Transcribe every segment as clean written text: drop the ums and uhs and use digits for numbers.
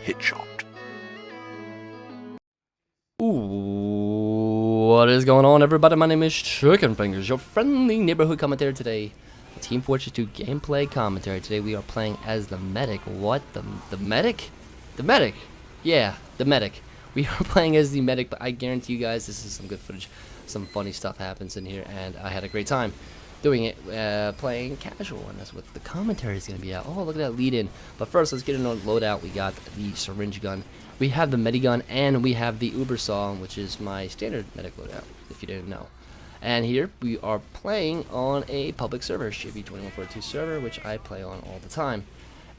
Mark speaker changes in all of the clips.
Speaker 1: hit shot.
Speaker 2: Ooh, what is going on, everybody? My name is Chicken Fingers, your friendly neighborhood commentator today. Team Fortress 2 gameplay commentary. Today we are playing as the medic. What? The medic? The medic! Yeah, the medic. We are playing as the medic, but I guarantee you guys this is some good footage. Some funny stuff happens in here, and I had a great time doing it, playing casual, and that's what the commentary is going to be at. Oh, look at that lead in. But first, let's get into the loadout. We got the syringe gun. We have the medigun, and we have the Uber Saw, which is my standard medic loadout, if you didn't know. And here we are playing on a public server, Shibby 2142 server, which I play on all the time.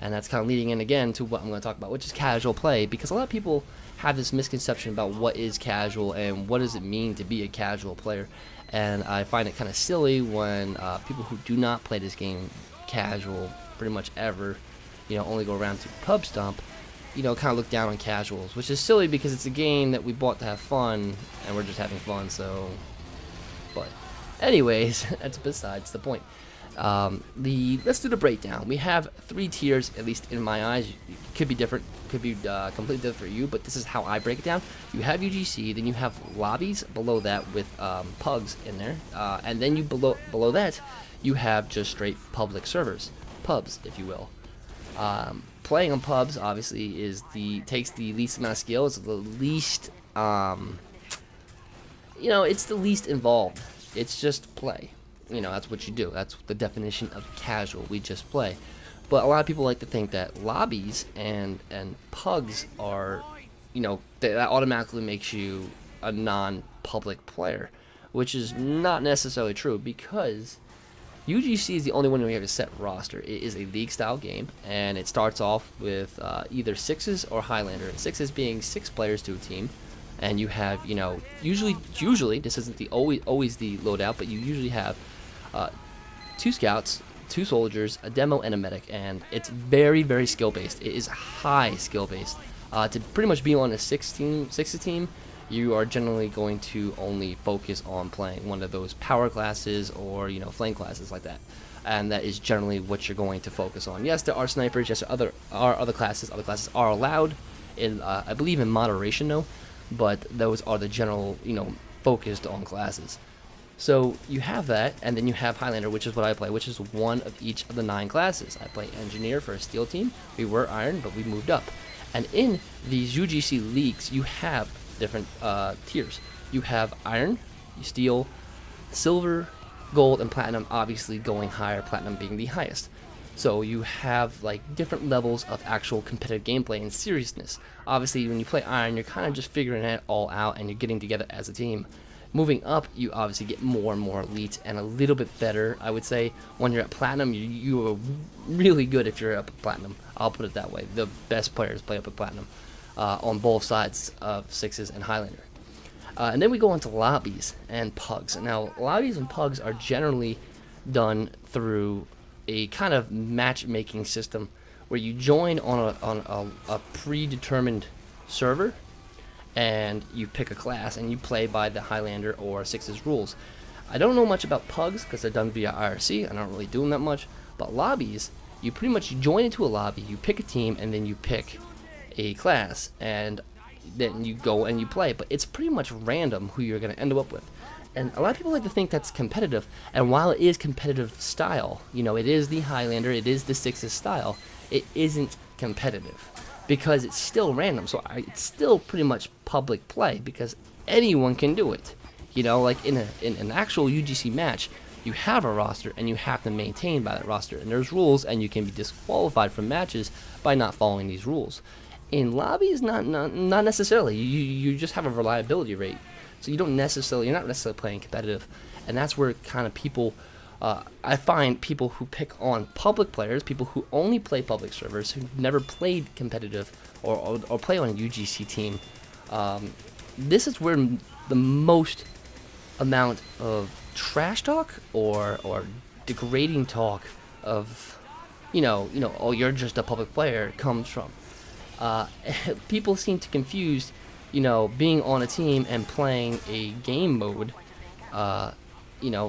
Speaker 2: And that's kind of leading in again to what I'm going to talk about, which is casual play, because a lot of people have this misconception about what is casual and what does it mean to be a casual player. And I find it kind of silly when people who do not play this game casual pretty much ever, only go around to pub stomp, kind of look down on casuals, which is silly because it's a game that we bought to have fun, and we're just having fun, so... But anyways, that's besides the point. Let's do the breakdown. We have 3 tiers, at least in my eyes. It could be different, could be completely different for you, but this is how I break it down. You have UGC, then you have lobbies below that with pugs in there, and then you below that you have just straight public servers, pubs, if you will. Playing on pubs obviously takes the least amount of skill. It's the least it's the least involved. It's just play. That's what you do. That's the definition of casual. We just play. But a lot of people like to think that lobbies and pugs are, that automatically makes you a non-public player, which is not necessarily true, because UGC is the only one where you have a set roster. It is a league-style game, and it starts off with either sixes or Highlander. And sixes being 6 players to a team. And you have, usually this isn't always the loadout, but you usually have 2 scouts, 2 soldiers, a demo, and a medic, and it's very, very skill based. It is high skill based. To pretty much be on a 6 team, you are generally going to only focus on playing one of those power classes or flame classes like that, and that is generally what you're going to focus on. Yes, there are snipers. Yes, there are other classes. Other classes are allowed in, I believe, in moderation though. But those are the general, focused on classes. So you have that, and then you have Highlander, which is what I play, which is one of each of the 9 classes. I play Engineer for a Steel team. We were Iron, but we moved up. And in these UGC leagues, you have different tiers. You have Iron, Steel, Silver, Gold, and Platinum, obviously going higher, Platinum being the highest. So you have different levels of actual competitive gameplay and seriousness. Obviously, when you play Iron, you're kind of just figuring it all out and you're getting together as a team. Moving up, you obviously get more and more elite and a little bit better. I would say when you're at Platinum, you are really good if you're up at Platinum. I'll put it that way. The best players play up at Platinum on both sides of Sixes and Highlander. And then we go into lobbies and pugs. Now, lobbies and pugs are generally done through a kind of matchmaking system where you join on a predetermined server, and you pick a class and you play by the Highlander or Sixes rules. I don't know much about pugs because they're done via IRC. I don't really do them that much. But lobbies, you pretty much join into a lobby, you pick a team, and then you pick a class, and then you go and you play. But it's pretty much random who you're going to end up with. And a lot of people like to think that's competitive, and while it is competitive style, it is the Highlander, it is the Sixes style, it isn't competitive, because it's still random, so it's still pretty much public play, because anyone can do it. Like in an actual UGC match, you have a roster, and you have to maintain by that roster, and there's rules, and you can be disqualified from matches by not following these rules. In lobbies, not necessarily. You just have a reliability rate. So you're not necessarily playing competitive, and that's where kind of people, I find people who pick on public players, people who only play public servers, who never played competitive or play on a UGC team. This is where the most amount of trash talk or degrading talk of, oh, you're just a public player comes from. People seem to confuse being on a team and playing a game mode,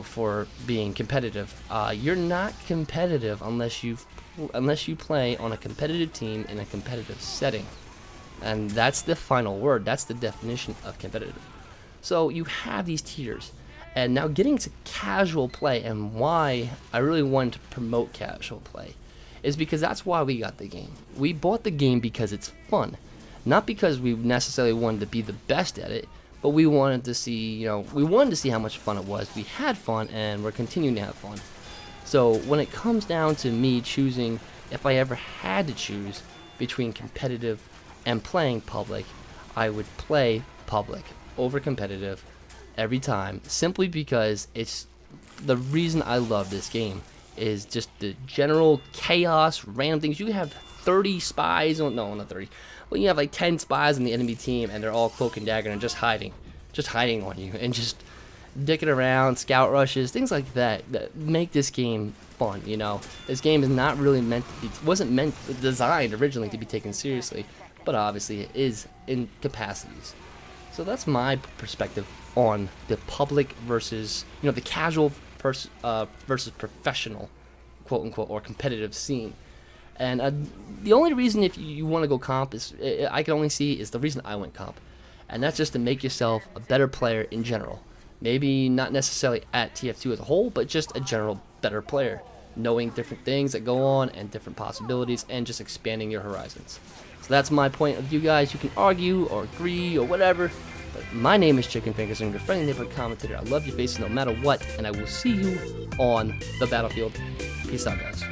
Speaker 2: for being competitive. You're not competitive unless you play on a competitive team in a competitive setting. And that's the final word. That's the definition of competitive. So you have these tiers. And now getting to casual play, and why I really wanted to promote casual play is because that's why we got the game. We bought the game because it's fun. Not because we necessarily wanted to be the best at it, but we wanted to see, we wanted to see how much fun it was. We had fun, and we're continuing to have fun. So when it comes down to me choosing, if I ever had to choose between competitive and playing public, I would play public over competitive every time, simply because it's the reason I love this game is just the general chaos, random things. You have 30 spies, no, not 30, well, you have like 10 spies on the enemy team, and they're all cloak and dagger and just hiding on you, and just dicking around, scout rushes, things like that make this game fun. This game is not really wasn't designed originally to be taken seriously, but obviously it is in capacities. So that's my perspective on the public versus, the casual versus professional, quote unquote, or competitive scene. And the only reason if you want to go comp is, I can only see, is the reason I went comp. And that's just to make yourself a better player in general. Maybe not necessarily at TF2 as a whole, but just a general better player. Knowing different things that go on and different possibilities, and just expanding your horizons. So that's my point of view, guys. You can argue or agree or whatever. But my name is Chicken Fingers, and I'm your friendly neighborhood commentator. I love your faces no matter what, and I will see you on the battlefield. Peace out, guys.